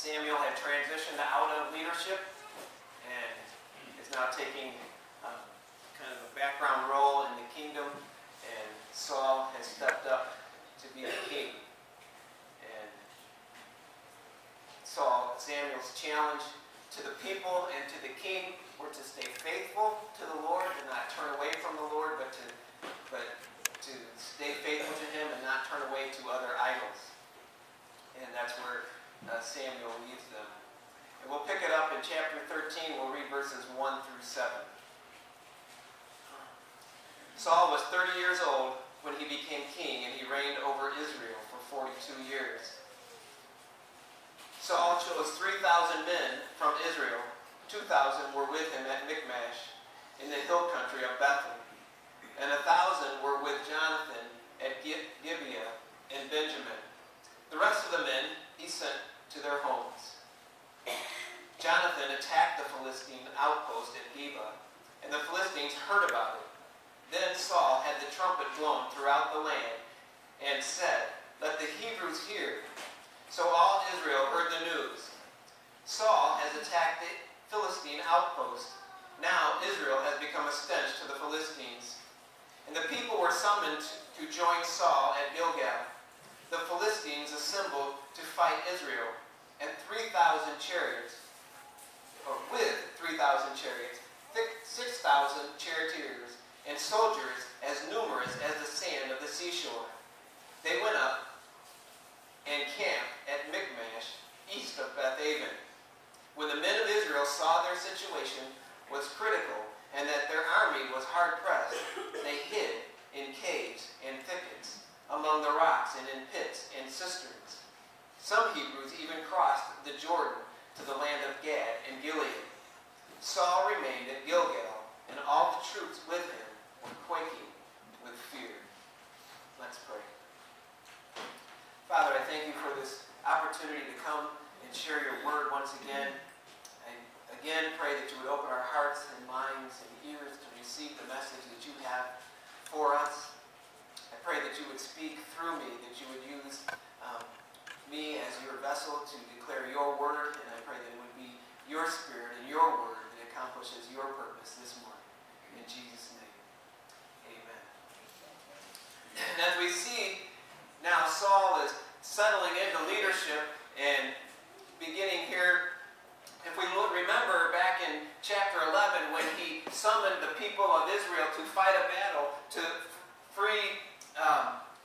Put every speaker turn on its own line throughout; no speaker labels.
Samuel had transitioned out of leadership and is now taking kind of a background role in the kingdom, and Saul has stepped up to be the king. And Samuel's challenge to the people and to the king were to stay faithful to the Lord, to not turn away from the Lord, but to stay faithful to him and not turn away to other idols. And that's where Samuel leads them. And we'll pick it up in chapter 13. We'll read verses 1 through 7. Saul was 30 years old when he became king, and he reigned over Israel for 42 years. Saul chose 3,000 men from Israel. 2,000 were with him at Michmash in the hill country of Bethel, and 1,000 were with Jonathan at Gibeah in Benjamin. The rest of the men he sent to their homes. Jonathan attacked the Philistine outpost at Geba, and the Philistines heard about it. Then Saul had the trumpet blown throughout the land and said, "Let the Hebrews hear." So all Israel heard the news. Saul has attacked the Philistine outpost. Now Israel has become a stench to the Philistines. And the people were summoned to join Saul at Gilgal. The Philistines assembled to fight Israel, and 3,000 chariots, or with 3,000 chariots, 6,000 charioteers, and soldiers as numerous as the sand of the seashore. They went up and camped at Michmash, east of Bethaven. When the men of Israel saw their situation was critical and that their army was hard-pressed, they hid in caves and thickets, among the rocks and in pits and cisterns. Some Hebrews even crossed the Jordan to the land of Gad and Gilead. Saul remained at Gilgal, and all the troops with him were quaking with fear. Let's pray. Father, I thank you for this opportunity to come and share your word once again. I again pray that you would open our hearts and minds and ears to receive the message that you have for us. I pray that you would speak through me, that you would use me as your vessel to declare your word, and I pray that it would be your spirit and your word that accomplishes your purpose this morning. In Jesus' name, amen. And as we see now, Saul is settling into leadership, and beginning here, if we remember back in chapter 11 when he summoned the people of Israel to fight a battle to free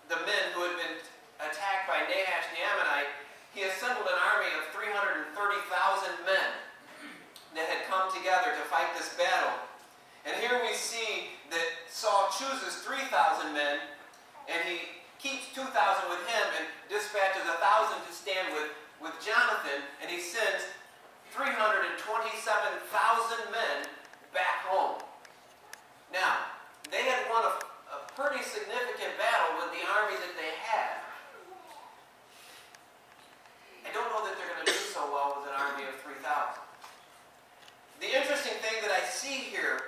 the men who had been attacked by Nahash the Ammonite, he assembled an army of 330,000 men that had come together to fight this battle. And here we see that Saul chooses 3,000 men, and he keeps 2,000 with him and dispatches 1,000 to stand with Jonathan, and he sends 327,000 men back home. Now, they had won a pretty significant battle with the army that they had. I don't know that they're going to do so well with an army of 3,000. The interesting thing that I see here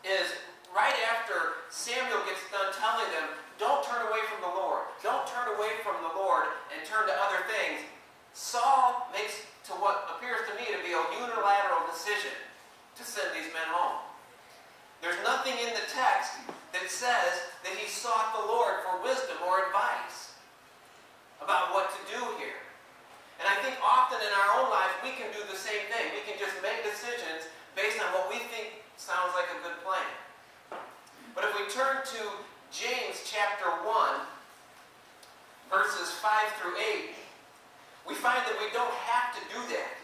is right after Samuel gets done telling them, don't turn away from the Lord. Don't turn away from the Lord and turn to other things. Saul makes to what appears to me to be a unilateral decision to send these men home. There's nothing in the text that says that he sought the Lord for wisdom or advice about what to do here. And I think often in our own life we can do the same thing. We can just make decisions based on what we think sounds like a good plan. But if we turn to James chapter 1, verses 5 through 8, we find that we don't have to do that.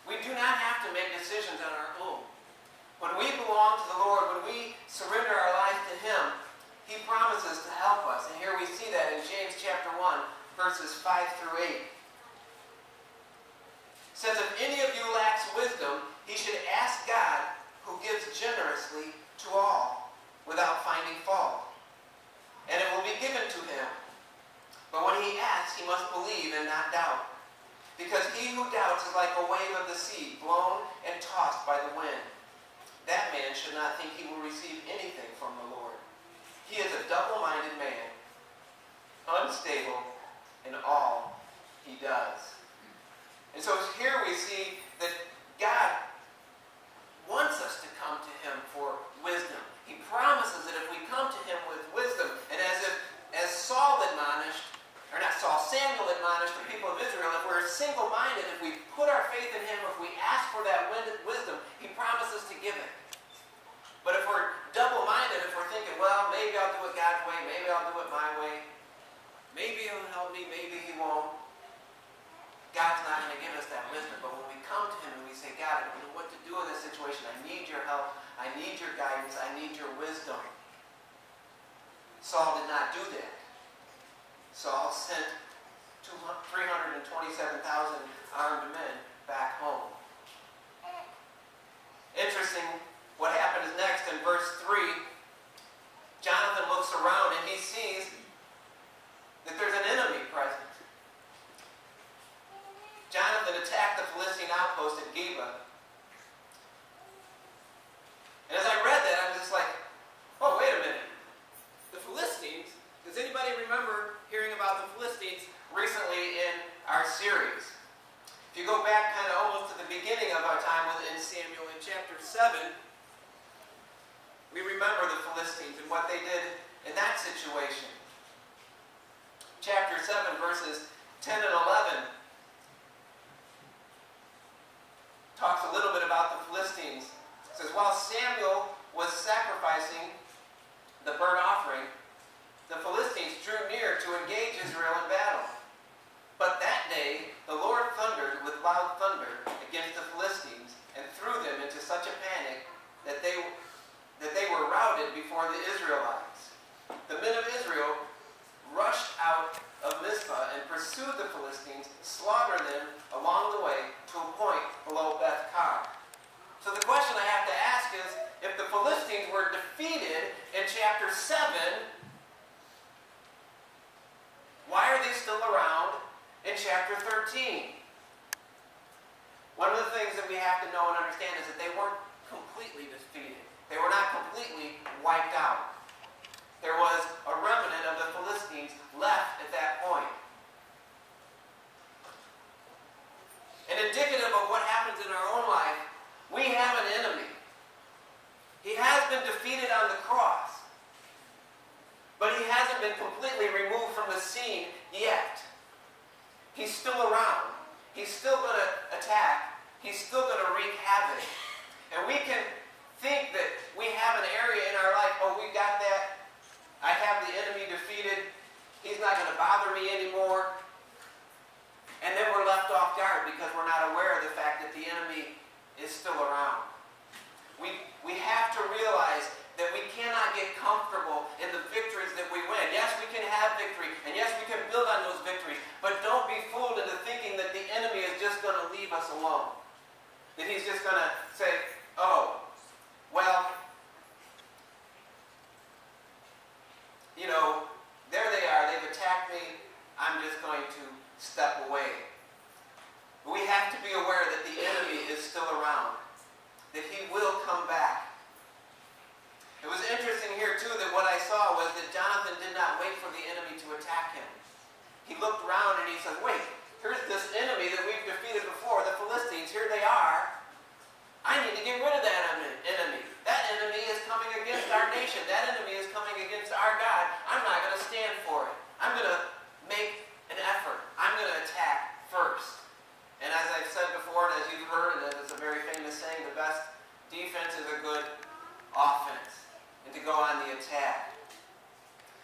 We do not have to make decisions on our own. When we belong to the Lord, when we surrender our life to Him, He promises to help us. And here we see that in James chapter 1, verses 5 through 8. It says, if any of you lacks wisdom, he should ask God, who gives generously to all, without finding fault, and it will be given to him. But when he asks, he must believe and not doubt, because he who doubts is like a wave of the sea, blown and tossed by the wind. That man should not think he will receive anything from the Lord. He is a double-minded man, unstable in all he does. And so here we see that God wants us to come to Him for wisdom. He promises that if we come to Him with wisdom, and as Saul admonished, or not Saul, Samuel admonished the people of Israel, if we're single-minded, if we put our faith in Him, if we ask for that wisdom, He promises to give it. But if we're double-minded, if we're thinking, well, maybe I'll do it God's way, maybe I'll do it my way, maybe He'll help me, maybe He won't, God's not going to give us that wisdom. But when we come to Him and we say, God, I don't know what to do in this situation, I need your help, I need your guidance, I need your wisdom. Saul did not do that. Saul sent 327,000 armed men back home. Interesting, what happens next in verse 3, Jonathan looks around and he sees that there's an enemy present. Jonathan attacked the Philistine outpost at Geba. And as I read that, I'm just like, oh, wait a minute. The Philistines? Does anybody remember hearing about the Philistines recently in our series? If you go back kind of almost to the beginning of our time within Samuel in chapter 7, we remember the Philistines and what they did in that situation. Chapter 7, verses 10 and 11 talks a little bit about the Philistines. It says, while Samuel was sacrificing the burnt offering, the Philistines drew near to engage Israel in battle. But that day the Lord thundered with loud thunder against the Philistines and threw them into such a panic that they were routed before the Israelites. The men of Israel rushed out of Mizpah and pursued the Philistines, slaughtered them along the way to a point below Beth-Kar. So the question I have to ask is, if the Philistines were defeated in chapter 7, why are they still around in chapter 13? One of the things that we have to know and understand is that they weren't completely defeated. They were not completely wiped out. There was a remnant of the Philistines left at that point. And indicative of what happens in our own life, we have an enemy. He has been defeated on the cross, but he hasn't been completely removed from the scene yet. He's still around. He's still going to attack. He's still going to wreak havoc. And we can think that we have an area in our life, oh, we got that. I have the enemy defeated. He's not going to bother me anymore. And then we're left off guard because we're not aware of the fact that the enemy is still around. We have to realize that we cannot get comfortable in the victories that we win. Yes, we can have victory, and yes, we can build on those victories, but don't be fooled into thinking that the enemy is just going to leave us alone. That he's just going to say, oh, well, you know, there they are, they've attacked me, I'm just going to step away. But we have to be aware that the enemy is still around, that he will come back. It was interesting here, too, that what I saw was that Jonathan did not wait for the enemy to attack him. He looked around and he said, wait, here's this enemy that we've defeated before, the Philistines, here they are. I need to get rid of that enemy. That enemy is coming against our nation. That enemy is coming against our God. I'm not going to stand for it. I'm going to make an effort. I'm going to attack first. And as I've said before, and as you've heard, and it's a very famous saying, the best defense is a good offense. And to go on the attack.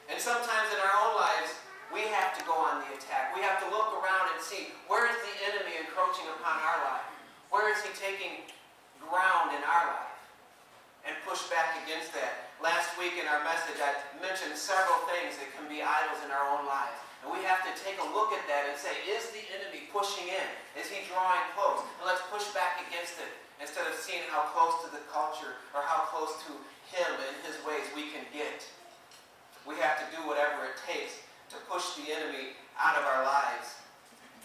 And sometimes in our own lives, we have to go on the attack. We have to look around and see, where is the enemy encroaching upon our life? Where is he taking ground in our life? And push back against that. Last week in our message, I mentioned several things that can be idols in our own lives. And we have to take a look at that and say, is the enemy pushing in? Is he drawing close? And let's push back against it instead of seeing how close to the culture or how close to him and his ways we can get. We have to do whatever it takes to push the enemy out of our lives.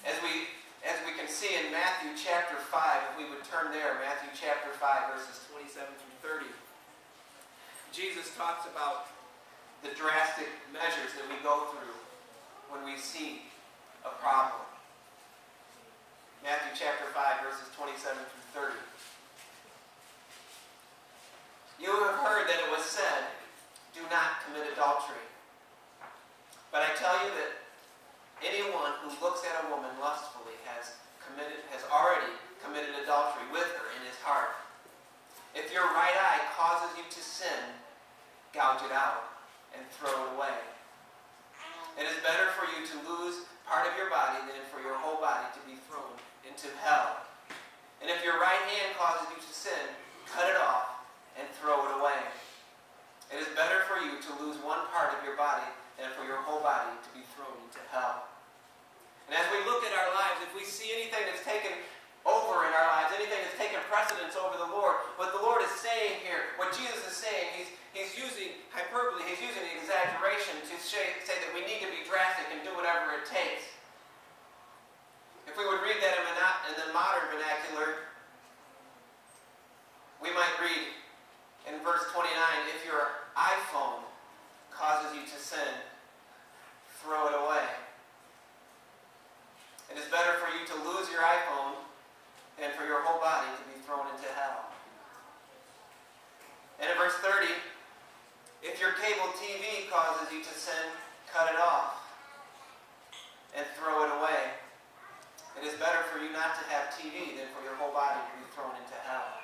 As we can see in Matthew chapter 5, if we would turn there, Matthew chapter 5, verses 27 through 30. Jesus talks about the drastic measures that we go through when we see a problem. Matthew Matthew chapter 5, verses 27 through 30. You have heard that it was said, do not commit adultery. But I tell you that anyone who looks at a woman lustfully has already committed adultery with her in his heart. If your right eye causes you to sin, gouge it out and throw it away. It is better for you to lose part of your body than for your whole body to be thrown into hell. And if your right hand causes you to sin, cut it off and throw it away. It is better for you to lose one part of your body than for your whole body to be thrown into hell. And as we look at our lives, if we see anything that's taken over in our lives, anything that's taken precedence over the Lord, what the Lord is saying here, what Jesus is saying, he's using hyperbole, he's using exaggeration to say that we need to be drastic and do whatever it takes. If we would read that in the modern vernacular, we might read in verse 29, if your iPhone causes you to sin, throw it away. It is better for you to lose your iPhone than for your whole body to be thrown into hell. And in verse 30, if your cable TV causes you to sin, cut it off and throw it away. It is better for you not to have TV than for your whole body to be thrown into hell.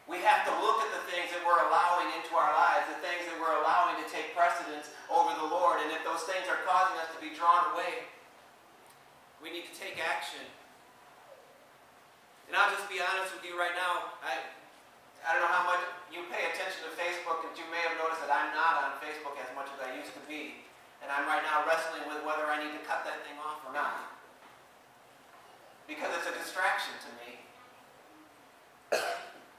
We have to look at the things that we're allowing into our lives, the things that we're allowing to take precedence over the Lord, and if those things are causing us to be drawn away, we need to take action. And I'll just be honest with you right now, I don't know how much you pay attention to Facebook, and you may have noticed that I'm not on Facebook as much as I used to be. And I'm right now wrestling with whether I need to cut that thing off or not. Because it's a distraction to me.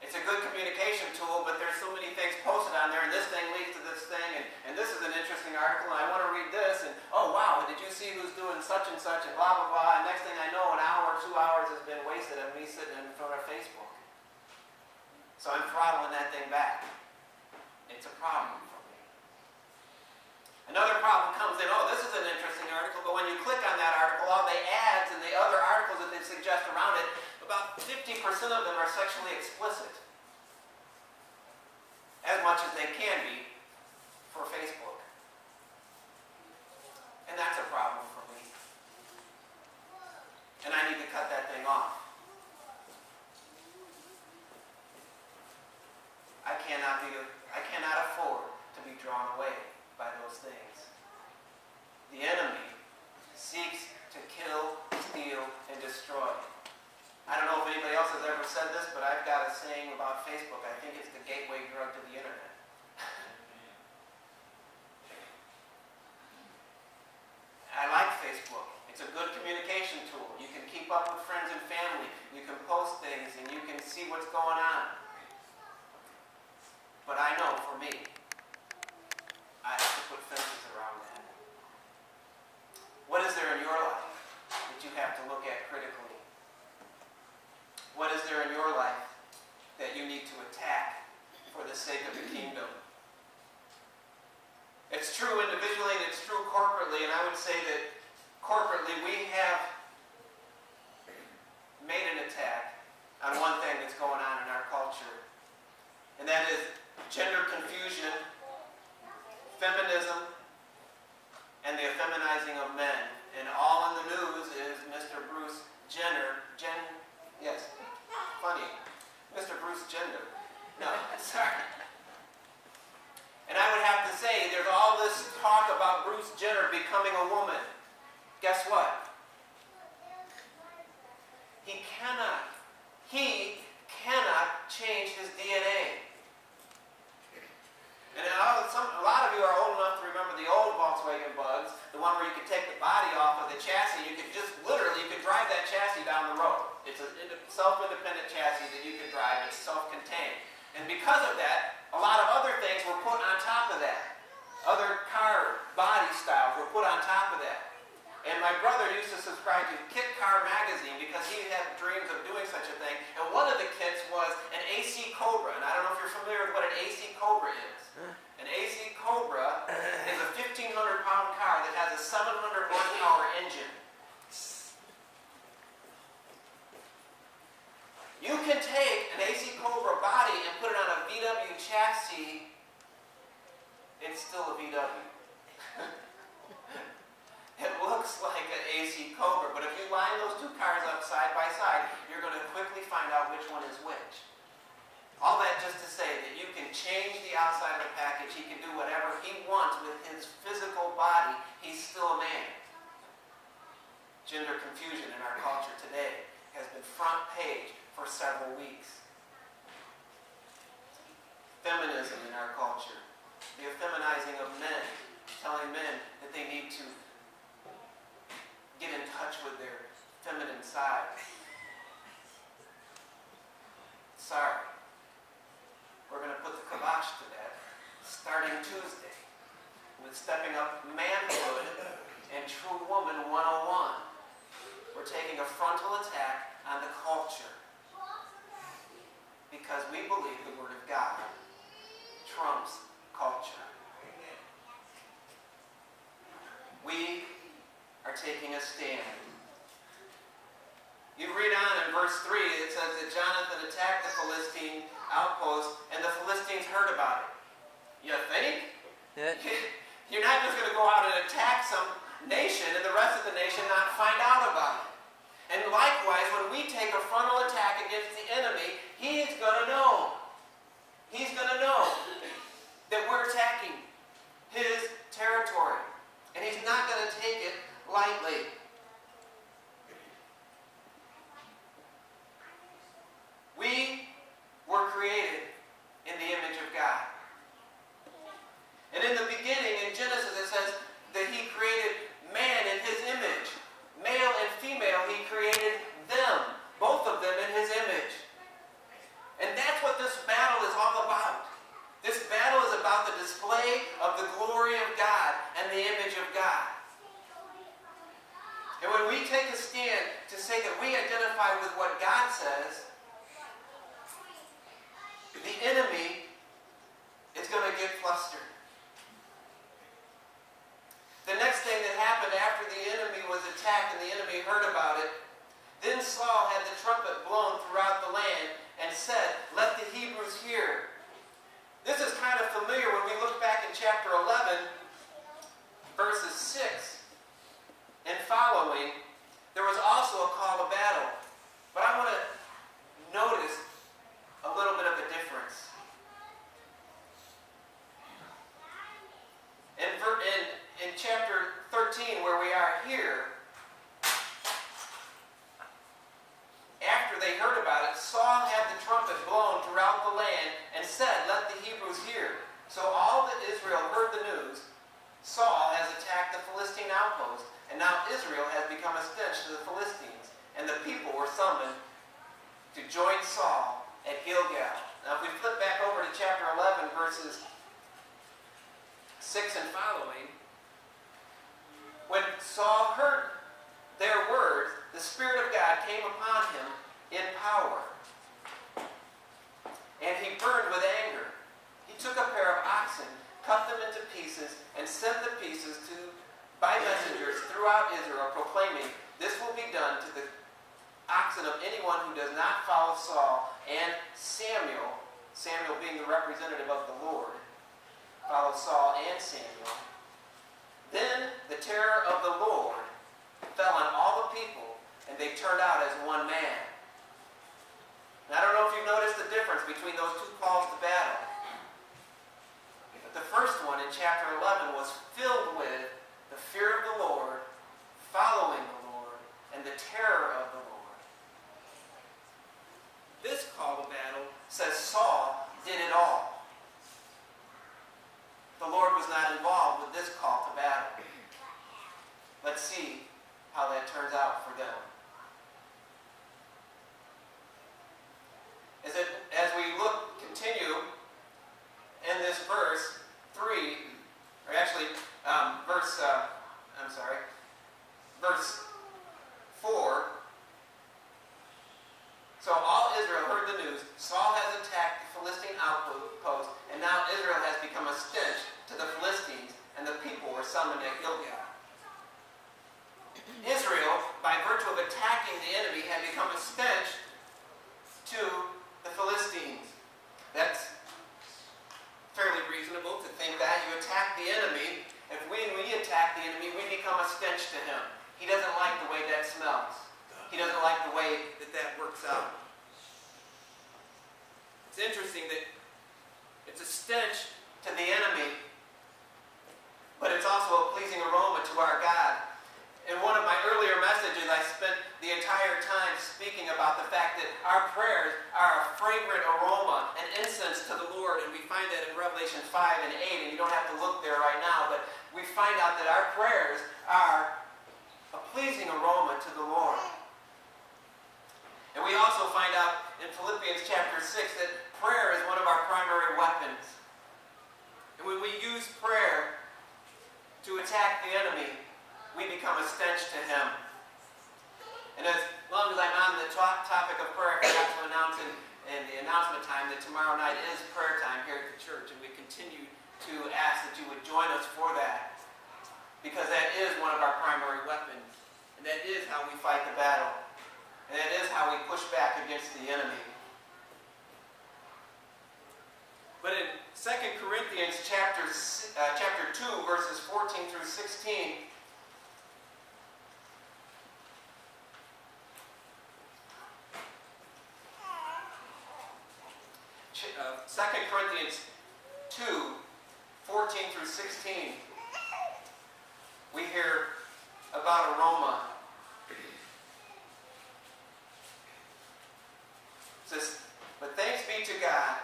It's a good communication tool, but there's so many things posted on there, and this thing leads to this thing, and this is an interesting article, and I want to read this, and oh wow, did you see who's doing such and such, and blah, blah, blah, and next thing I know, an hour or 2 hours has been wasted of me sitting in front of Facebook. So I'm throttling that thing back. It's a problem for me. Another problem comes in, oh, this is an interesting article, but when you click on that article, all the ads and the other articles that they suggest around it, about 50% of them are sexually explicit. As much as they can be for Facebook. And that's a problem for me. And I need to cut that thing off. I cannot afford to be drawn away by those things. The enemy seeks to kill, steal, and destroy. I don't know if anybody else has ever said this, but I've got a saying about Facebook. I think it's the gateway drug to the internet. I like Facebook. It's a good communication tool. You can keep up with friends and family. You can post things and you can see what's going on. But I know for me, I have to put fences around that. What is there in your life that you have to look at critically? What is there in your life that you need to attack for the sake of the kingdom? It's true individually and it's true corporately, and I would say that corporately we have made an attack on one thing that's going on in our culture, and that is gender confusion, feminism, and the effeminizing of men. And all in the news is Mr. Bruce Jenner. Yes, funny. Mr. Bruce Jenner. No, sorry. And I would have to say, there's all this talk about Bruce Jenner becoming a woman. Guess what? He cannot change his DNA. And a lot of you are old enough to remember the old Volkswagen Bugs, the one where you could take the body off of the chassis. You could just literally, you could drive that chassis down the road. It's a self-independent chassis that you could drive. It's self-contained. And because of that, a lot of other things were put on top of that. Other car body styles were put on top of that. And my brother used to subscribe to Kit Car magazine because he had dreams of doing such a thing. And one of the kits was an AC Cobra. And I don't know if you're familiar with what an AC Cobra is. An AC Cobra is a 1,500-pound car that has a 700 horsepower engine. two cars up side by side, you're going to quickly find out which one is which. All that just to say that you can change the outside of the package. He can do whatever he wants with his physical body. He's still a man. Gender confusion in our culture today has been front page for several weeks. Feminism in our culture. The effeminizing of men. Telling men that they need to get in touch with their feminine side. Sorry. We're going to put the kibosh to that starting Tuesday with Stepping Up Manhood and True Woman 101. We're taking a frontal attack on the culture because we believe the Word of God trumps culture. We are taking a stand. You read on in verse 3, it says that Jonathan attacked the Philistine outpost, and the Philistines heard about it. You think? Yeah. You're not just going to go out and attack some nation and the rest of the nation not find out about it. And likewise, when we take a frontal attack against the enemy, he's going to know. He's going to know that we're attacking his territory. And he's not going to take it lightly. We were created in the image of God. And in the beginning, in Genesis, it says that he created man in his image. Male and female, he created them. Both of them in his image. And that's what this battle is all about. This battle is about the display of the glory of God and the image of God. And when we take a stand to say that we identify with what God says, the enemy is going to get flustered. The next thing that happened after the enemy was attacked and the enemy heard about it, then Saul had the trumpet blown throughout the land and said, "Let the Hebrews hear." This is kind of familiar when we look back in chapter 11, verses 6 and following. There was also a call to battle. But I want to notice a little bit of a difference. In chapter 13, where we are here, after they heard about it, Saul had the trumpet blown throughout the land and said, "Let the Hebrews hear." So all that Israel heard the news, Saul has attacked the Philistine outpost, and now Israel has become a stench to the Philistines, and the people were summoned to join Saul at Gilgal. Now if we flip back over to chapter 11, verses 6 and following, when Saul heard their words, the Spirit of God came upon him in power, and he burned with anger. He took a pair of oxen, cut them into pieces, and sent the pieces by messengers throughout Israel, proclaiming, "This will be done to the oxen of anyone who does not follow Saul." And Samuel being the representative of the Lord, followed Saul and Samuel. Then the terror of the Lord fell on all the people, and they turned out as one man. And I don't know if you've noticed the difference between those two calls to battle. But the first one in chapter 11 was filled with the fear of the Lord, following the Lord, and the terror of the Lord. This call to battle says Saul did it all. The Lord was not involved with this call to battle. Let's see how that turns out for them. As we continue in this verse 3, or actually verse 4. So all Israel heard the news. Saul has attacked the Philistine outpost, and now Israel has become a stench to the Philistines, and the people were summoned at Gilgal. Israel, by virtue of attacking the enemy, had become a stench to the Philistines. That's fairly reasonable to think that. You attack the enemy. If we attack the enemy, we become a stench to him. He doesn't like the way that smells. He works out. It's interesting that it's a stench to the enemy, but it's also a pleasing aroma to our God. In one of my earlier messages, I spent the entire time speaking about the fact that our prayers are a fragrant aroma, an incense to the Lord, and we find that in Revelation 5 and 8, and you don't have to look there right now, but we find out that our prayers are a pleasing aroma to the Lord. And we also find out in Philippians chapter 6 that prayer is one of our primary weapons. And when we use prayer to attack the enemy, we become a stench to him. And as long as I'm on the topic of prayer, I forgot to announce in the announcement time that tomorrow night is prayer time here at the church, and we continue to ask that you would join us for that, because that is one of our primary weapons, and that is how we fight the battle, and that is how we push back against the enemy. But in 2 Corinthians chapter 2, verses 14 through 16, 2 Corinthians 2, 14 through 16, we hear about aroma. It says, "But thanks be to God,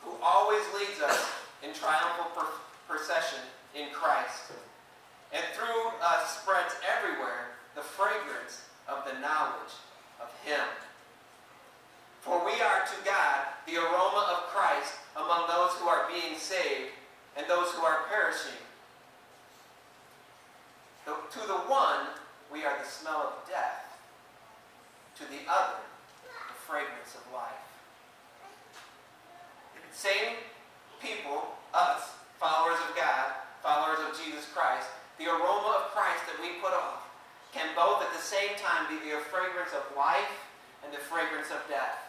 who always leads us in triumphal procession in Christ, and through us spreads everywhere the fragrance of the knowledge of Him. For we are to God the aroma of Christ among those who are being saved and those who are perishing. To the one, we are the smell of death. To the other, the fragrance of life." Same people, us, followers of God, followers of Jesus Christ, the aroma of Christ that we put off can both at the same time be the fragrance of life and the fragrance of death.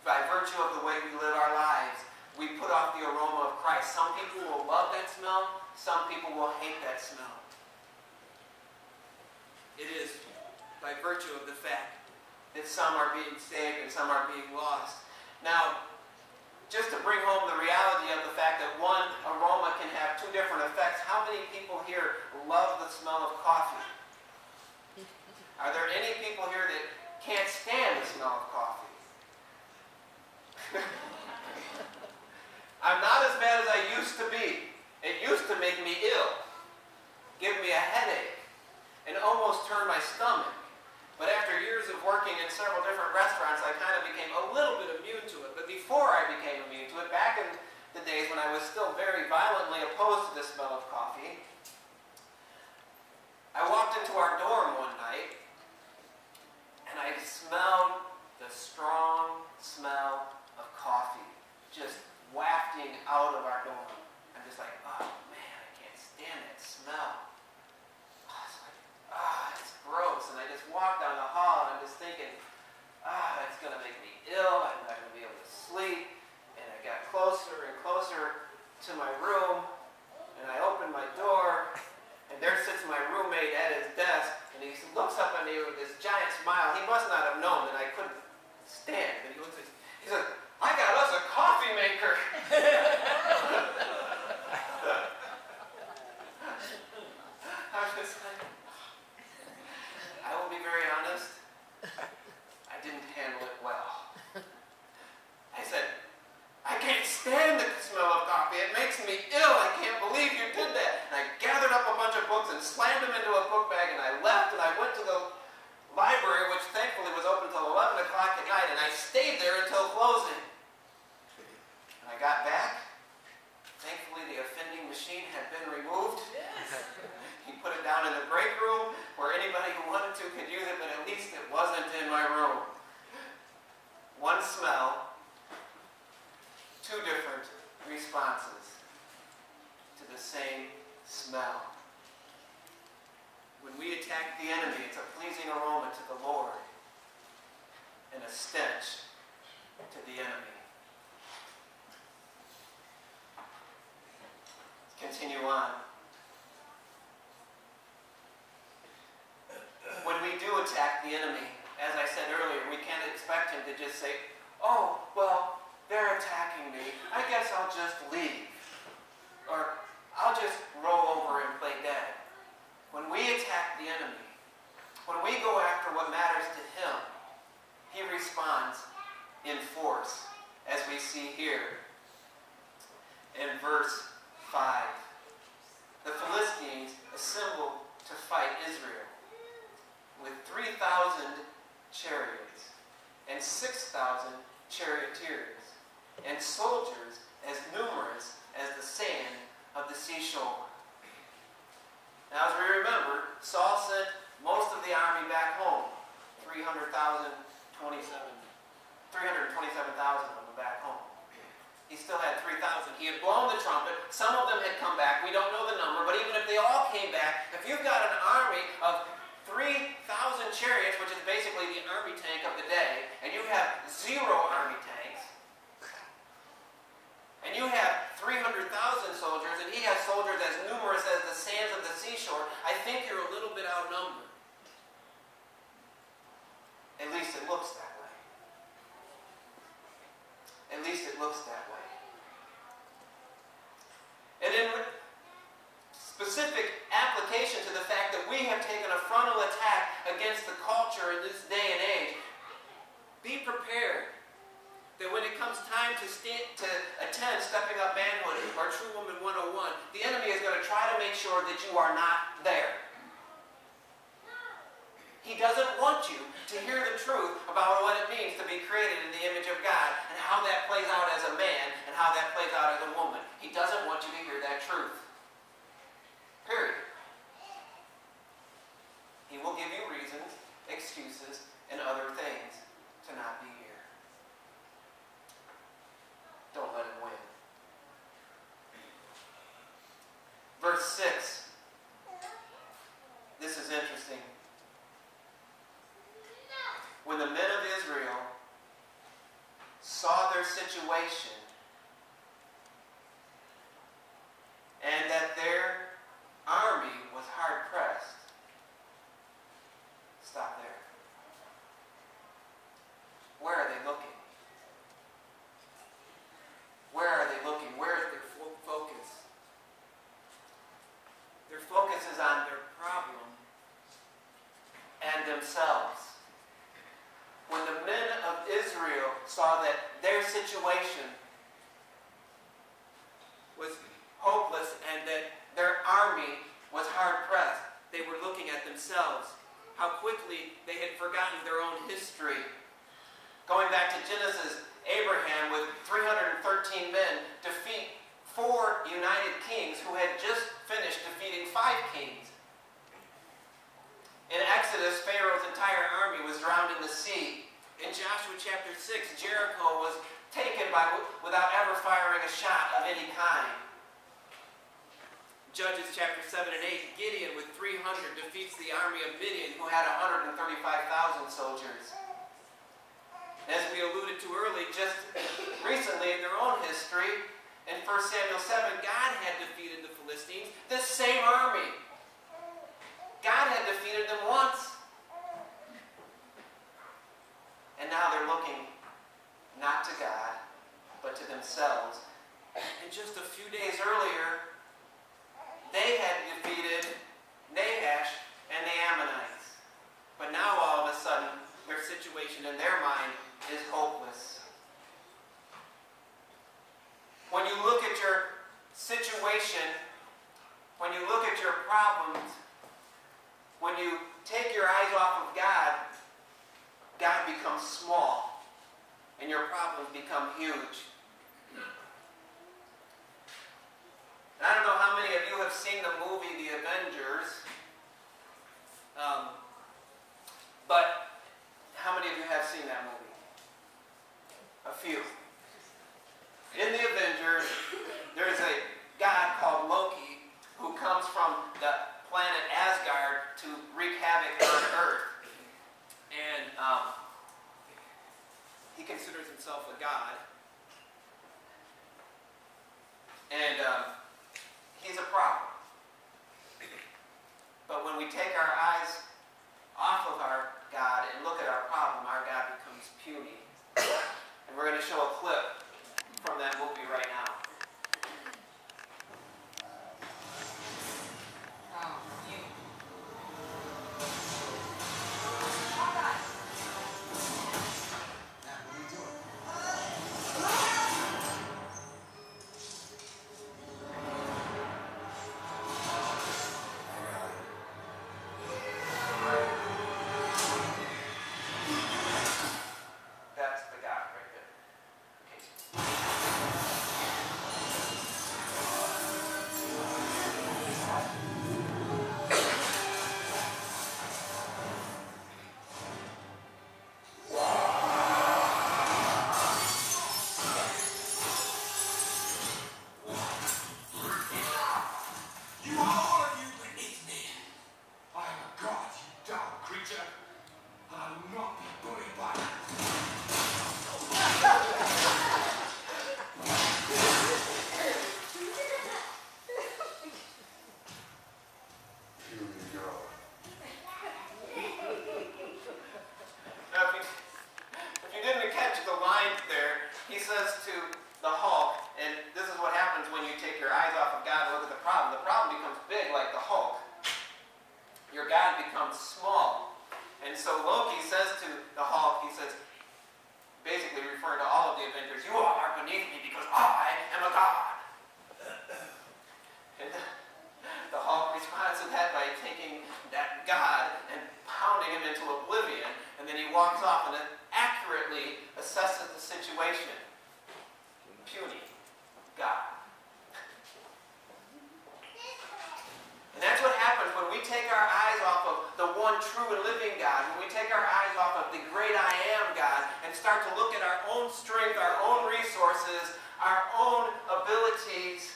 By virtue of the way we live our lives, we put off the aroma of Christ. Some people will love that smell. Some people will hate that smell. It is by virtue of the fact that some are being saved and some are being lost. Now, just to bring home the reality of the fact that one aroma can have two different effects, how many people here love the smell of coffee? Are there any people here that can't stand the smell of coffee? I'm not as bad as I used to be. It used to make me ill, give me a headache, and almost turn my stomach. But after years of working in several different restaurants, I kind of became a little bit immune to it. But before I became immune to it, back in the days when I was still very violently opposed to the smell of coffee, I walked into our dorm one night, and I smelled the strong smell of coffee just wafting out of our dorm. I'm just like, oh man, I can't stand that smell. It's gross. And I just walked down the hall and I'm just thinking, it's going to make me ill. I'm not going to be able to sleep. And I got closer and closer to my room, and I opened my door, and there sits my roommate at his desk, and he looks up at me with this giant smile. He must not have known that I couldn't stand. And he looks at me, he said, "I got us a coffee maker." I was just like, I will be very honest, I didn't handle it well. I said, "I can't stand the smell of coffee. It makes me ill. I can't believe you did that." And I gathered up a bunch of books and slammed them into a book bag, and I left, and I went to the library, which thankfully was open until 11 o'clock at night, and I stayed there until closing. And I got back. Thankfully, the offending machine had been removed. Yes. He put it down in the break room where anybody who wanted to could use it, but at least it wasn't in my room. One smell, two different responses to the same smell. When we attack the enemy, it's a pleasing aroma to the Lord and a stench to the enemy. Let's continue on. When we do attack the enemy, as I said earlier, we can't expect him to just say, oh, well, they're attacking me. I guess I'll just leave. Or I'll just roll over and play dead. When we attack the enemy, when we go after what matters to him, he responds in force, as we see here in verse 5. The Philistines assembled to fight Israel with 3,000 chariots and 6,000 charioteers and soldiers as numerous as the sand of the seashore. Now, as we remember, Saul sent most of the army back home, 327,000 of them back home. He still had 3,000. He had blown the trumpet. Some of them had come back. We don't know the number, but even if they all came back, if you've got an army of 3,000 chariots, which is basically the army tank of the day, and you have 0 army tanks, and you have 300,000 soldiers, and he has soldiers as numerous as the sands of the seashore, I think you're a little bit outnumbered. At least it looks that way. At least it looks that way. And in specific application to the fact that we have taken a frontal attack against the culture in this day and age, be prepared that when it comes time to attend Stepping Up Manhood or True Woman 101, the enemy is going to try to make sure that you are not there. He doesn't want you to hear the truth about what it means to be created in the image of God and how that plays out as a man and how that plays out as a woman. He doesn't want you to hear that truth. Period. He will give you reasons, excuses, and other things to not be here. Don't let him win. Verse 6. This is interesting. When the men of Israel saw their situation and that their army was hard pressed, stop there. Where are they looking? Where are they looking? Where is their focus? Their focus is on their problem and themselves. When the men of Israel saw that their situation was hopeless and that their army was hard-pressed, they were looking at themselves, how quickly they had forgotten their own history. Going back to Genesis, Abraham, with 313 men, defeat 4 united kings who had just finished defeating 5 kings. In Exodus, Pharaoh's entire army was drowned in the sea. In Joshua chapter 6, Jericho was taken without ever firing a shot of any kind. Judges chapter 7 and 8, Gideon with 300 defeats the army of Midian, who had 135,000 soldiers. As we alluded to earlier, just recently in their own history, in 1 Samuel 7, God had defeated the Philistines, this same army. God had defeated them once. And now they're looking not to God, but to themselves. And just a few days earlier, they had defeated Nahash and the Ammonites. But now all of a sudden, their situation in their mind is hopeless. When you look at your situation, when you look at your problems, when you take your eyes off of God, God becomes small and your problems become huge. And I don't know how many of you have seen the movie The Avengers, but how many of you have seen that movie? A few. In The Avengers, there's a god called Loki who comes from the planet Asgard to wreak havoc on Earth. And he considers himself a god. And he's a problem. But when we take our eyes off of our God and look at our
I'll not be bullied by that. Puny girl.
Now, if you didn't catch the line there, he says to the Hulk, and this is what happens when you take your eyes off of God and look at the problem. The problem becomes big like the Hulk. Your God becomes small. And so Loki says to the Hulk, he says, basically referring to all of the Avengers, you all are beneath me because I am a god. And the Hulk responds to that by taking that god and pounding him into oblivion, and then he walks off and accurately assesses the situation. Puny God. And that's what happens when we take our eyes off of the one true and living God, when we take our eyes off of the great I am God and start to look at our own strength, our own resources, our own abilities.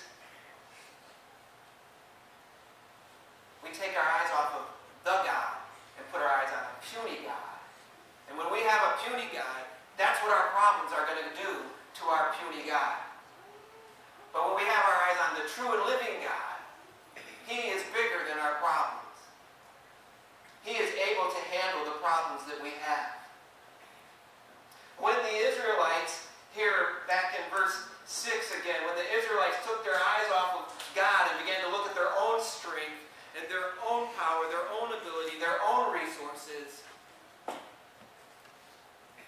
We take our eyes off of the God and put our eyes on a puny God. And when we have a puny God, that's what our problems are going to do to our puny God. But when we have our eyes on the true and living God, He is bigger than our problems. He is able to handle the problems that we have. When the Israelites, here back in verse 6 again, when the Israelites took their eyes off of God and began to look at their own strength and their own power, their own ability, their own resources,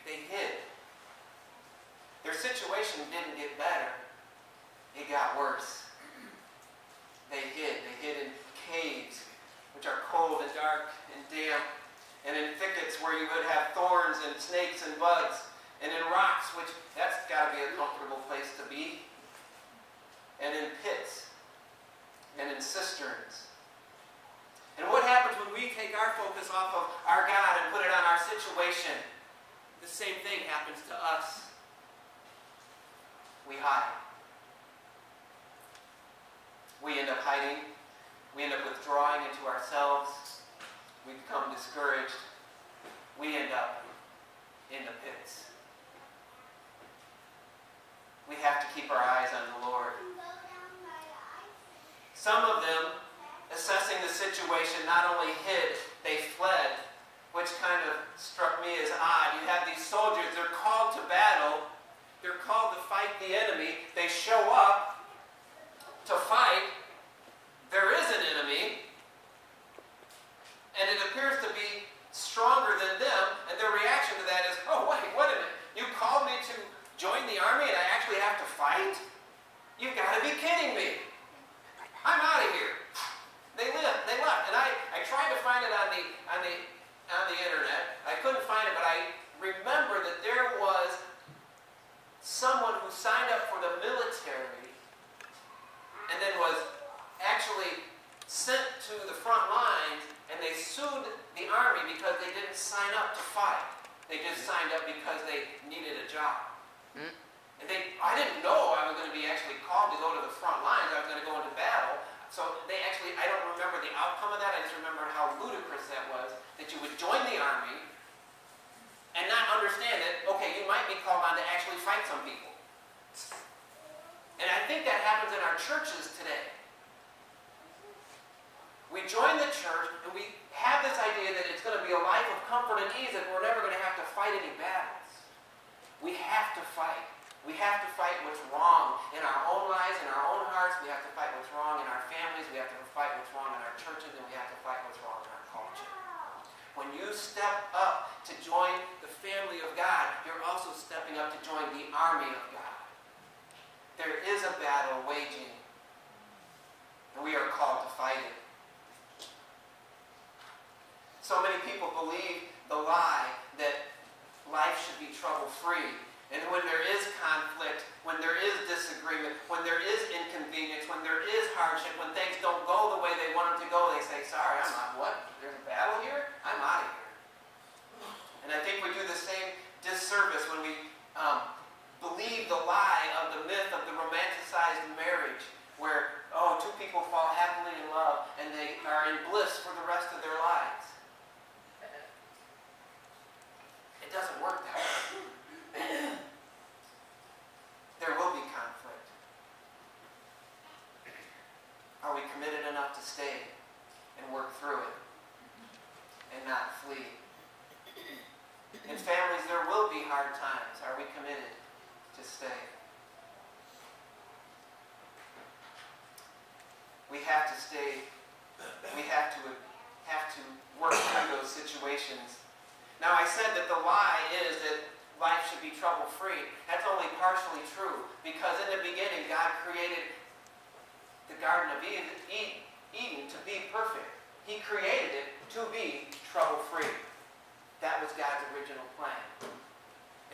they hid. Their situation didn't get better. It got worse. They hid. They hid in caves, which are cold and dark and damp, and in thickets where you would have thorns and snakes and bugs, and in rocks, which that's got to be a comfortable place to be, and in pits, and in cisterns. And what happens when we take our focus off of our God and put it on our situation? The same thing happens to us. We hide. We end up hiding. We end up withdrawing into ourselves. We become discouraged. We end up in the pits. We have to keep our eyes on the Lord. Some of them, assessing the situation, not only hid, they fled, which kind of struck me as odd. You have these soldiers, they're called to battle. They're called to fight the enemy. They show up to fight. There is an enemy, and it appears to be stronger than them, and their reaction to that is, oh, wait a minute. You called me to join the army and I actually have to fight? You've got to be kidding me. I'm out of here. They left, and I tried to find it on the internet. I couldn't find it, but I remember that there was someone who signed up for the military and then was actually sent to the front lines, and they sued the army because they didn't sign up to fight. They just signed up because they needed a job. And I didn't know I was going to be actually called to go to the front lines. I was going to go into battle. So they actually, I don't remember the outcome of that. I just remember how ludicrous that was, that you would join the army and not understand that, okay, you might be called on to actually fight some people. And I think that happens in our churches today. We join the church and we have this idea that it's going to be a life of comfort and ease, and we're never going to have to fight any battles. We have to fight. We have to fight what's wrong in our own lives, in our own hearts. We have to fight what's wrong in our families. We have to fight what's wrong in our churches, and we have to fight what's wrong in our culture. When you step up to join the family of God, you're also stepping up to join the army of God. There is a battle waging, and we are called to fight it. So many people believe the lie that life should be trouble-free. And when there is conflict, when there is disagreement, when there is inconvenience, when there is hardship, when things don't go the way they want them to go, they say, sorry, I'm not, what? There's a battle here? I'm out of here. And I think we do the same disservice when we believe the lie of the myth of the romanticized marriage, where, oh, two people fall happily in love and they are in bliss for the rest of their lives. In families, there will be hard times. Are we committed to stay? We have to stay. We have to work through those situations. Now, I said that the lie is that life should be trouble-free. That's only partially true, because in the beginning, God created the Garden of Eden to be perfect. He created it to be trouble-free. That was God's original plan.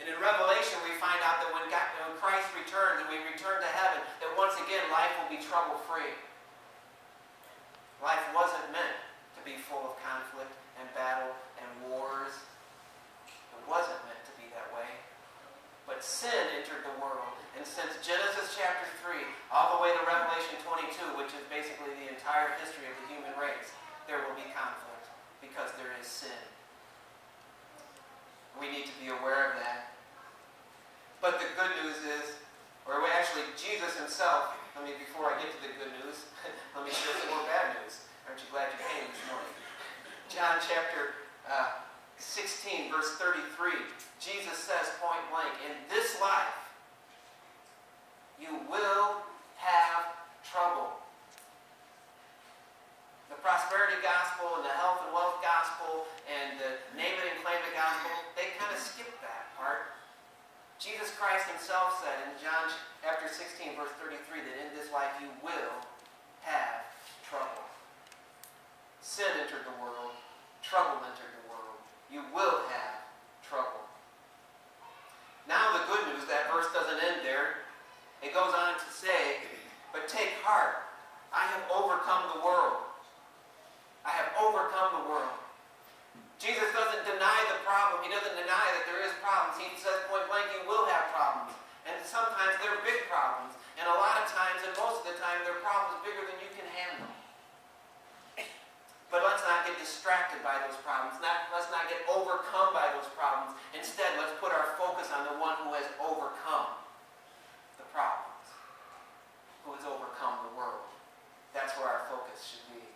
And in Revelation, we find out that when Christ returns and we return to heaven, that once again, life will be trouble-free. Life wasn't meant to be full of conflict and battle and wars. It wasn't meant to be that way. But sin entered the world. And since Genesis chapter 3 all the way to Revelation 22, which is basically the entire history of the human race, there will be conflict because there is sin. We need to be aware of that. But the good news is, Jesus himself, before I get to the good news, let me share some more bad news. Aren't you glad you came this morning? John chapter 16, verse 33, Jesus says point blank, in this life, you will have trouble. The prosperity gospel and the health and wealth gospel and the name it and claim it gospel, they kind of skip that part. Jesus Christ himself said in John chapter 16, verse 33, that in this life you will have trouble. Sin entered the world. Trouble entered the world. You will have trouble. Now the good news, that verse doesn't end there. It goes on to say, but take heart. I have overcome the world. I have overcome the world. Jesus doesn't deny the problem. He doesn't deny that there is problems. He says point blank, you will have problems. And sometimes they're big problems. And a lot of times, and most of the time, they're problems bigger than you can handle. But let's not get distracted by those problems. Let's not get overcome by those problems. Instead, let's put our focus on the one who has overcome the problems. Who has overcome the world. That's where our focus should be.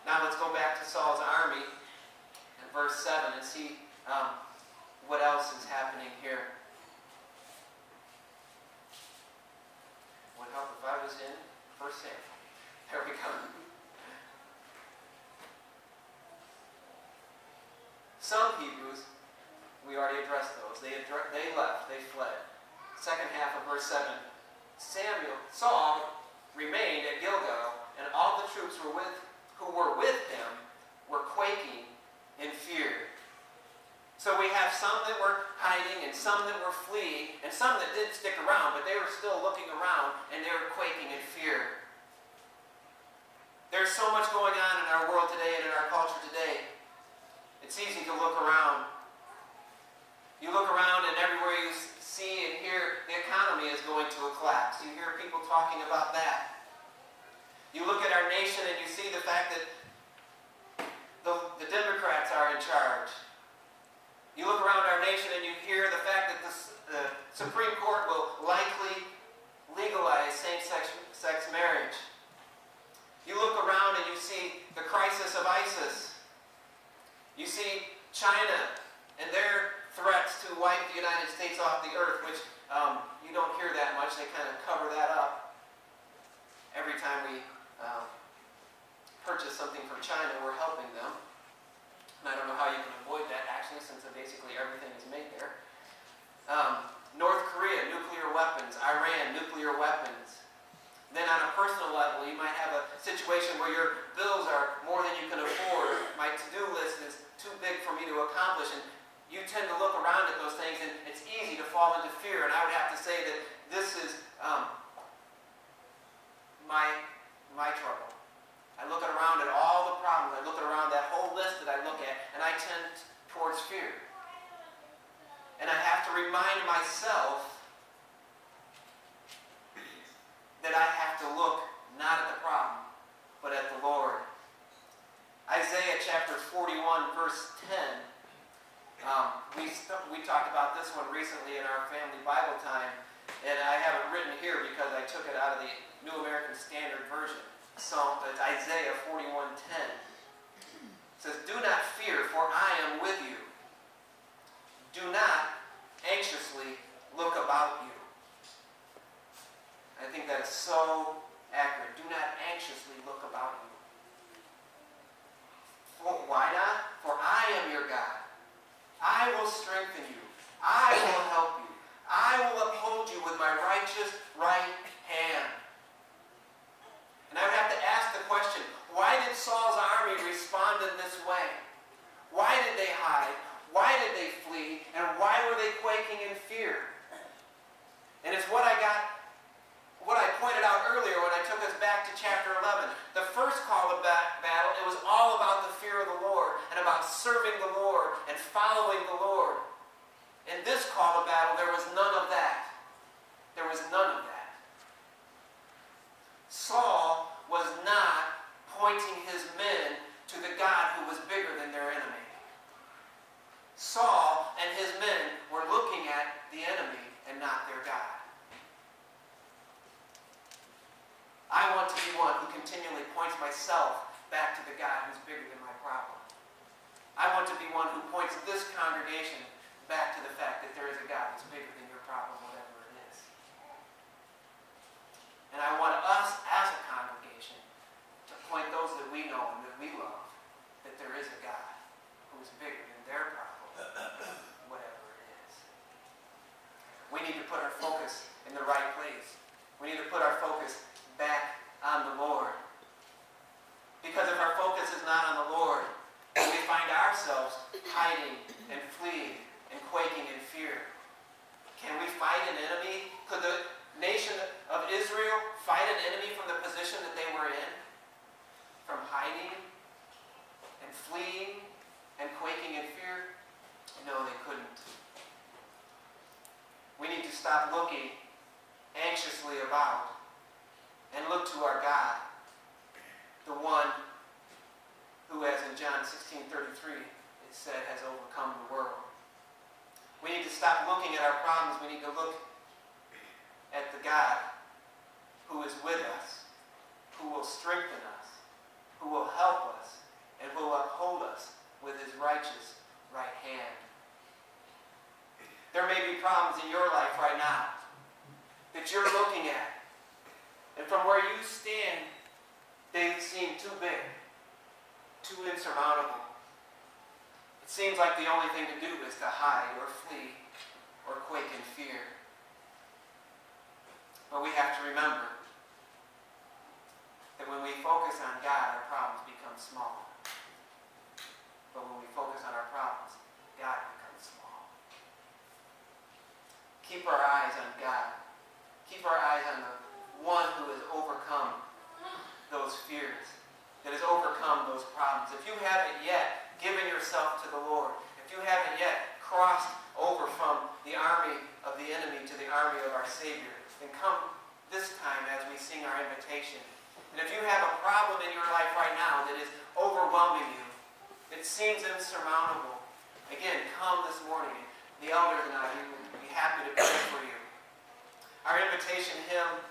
Now let's go back to Saul's army in verse 7 and see what else is happening here. Would help if I was in 1 Samuel. There we go. Some Hebrews, we already addressed those. They left. They fled. Second half of verse 7. Saul remained at Gilgal, and all the troops who were with him were quaking in fear. So we have some that were hiding and some that were fleeing and some that did stick around, but they were still looking around and they were quaking in fear. There's so much going on in our world today and in our culture today. It's easy to look around. You look around and everywhere you see and hear, the economy is going to a collapse. You hear people talking about that. You look at our nation and you see the fact that the Democrats are in charge. You look around our nation and you hear the fact that the Supreme Court will likely legalize same-sex marriage. You look around and you see the crisis of ISIS. You see China and their threats to wipe the United States off the earth, which you don't hear that much. They kind of cover that up. Every time we purchase something from China, we're helping them. And I don't know how you can avoid that, actually, since basically everything is made there. North Korea, nuclear weapons. Iran, nuclear weapons. Then on a personal level, you might have a situation where your bills are more than you can afford. My to-do list is too big for me to accomplish. And you tend to look around at those things, and it's easy to fall into fear. And I would have to say that this is my trouble. I look around at all the problems. I look around that whole list that I look at, and I tend towards fear. And I have to remind myself that I have to look not at the problem, but at the Lord. Isaiah chapter 41, verse 10. We talked about this one recently in our family Bible time, and I have it written here because I took it out of the New American Standard Version. So it's Isaiah 41:10. says, "Do not fear, for I am with you. Do not anxiously look about you." I think that is so accurate. Do not anxiously look about you. Why not? For I am your God. I will strengthen you. I will help you. I will uphold you with my righteous right hand. And I would have to ask the question, why did Saul's army respond in this way? Why did they hide? Why did they flee? And why were they quaking in fear? And it's what I pointed out earlier when I took us back to chapter 11. The first call of battle, it was all about the fear of the Lord and about serving the Lord and following the Lord. In this call of battle, there was none of that. There was none of that. Saul was not pointing his men to the God who was bigger than their enemy. Saul and his men were looking at the enemy and not their God. I want to be one who continually points myself back to the God who's bigger than my problem. I want to be one who points this congregation back to the fact that there is a God that's bigger than your problem, whatever it is. And I want us as a congregation to point those that we know and that we love that there is a God who is bigger than their problem, whatever it is. We need to put our focus in the right place. We need to put our focus back on the Lord. Because if our focus is not on the Lord, we find ourselves hiding and fleeing and quaking in fear. Can we fight an enemy? Could the nation of Israel fight an enemy from the position that they were in? From hiding and fleeing and quaking in fear? No, they couldn't. We need to stop looking anxiously about and look to our God, the one who, as in John 16:33, it said, has overcome the world. We need to stop looking at our problems. We need to look at the God who is with us, who will strengthen us, who will help us, and who will uphold us with his righteous right hand. There may be problems in your life right now that you're looking at. And from where you stand, they seem too big, too insurmountable. It seems like the only thing to do is to hide or flee or quake in fear. But we have to remember that when we focus on God, our problems become small. But when we focus on our problems, God becomes small. Keep our eyes on God. Keep our eyes on the one who has overcome those fears, that has overcome those problems. If you haven't yet given yourself to the Lord, if you haven't yet crossed over from the army of the enemy to the army of our Savior, then come this time as we sing our invitation. And if you have a problem in your life right now that is overwhelming you, it seems insurmountable, again, come this morning. The elders and I, we will be happy to pray for you. Our invitation hymn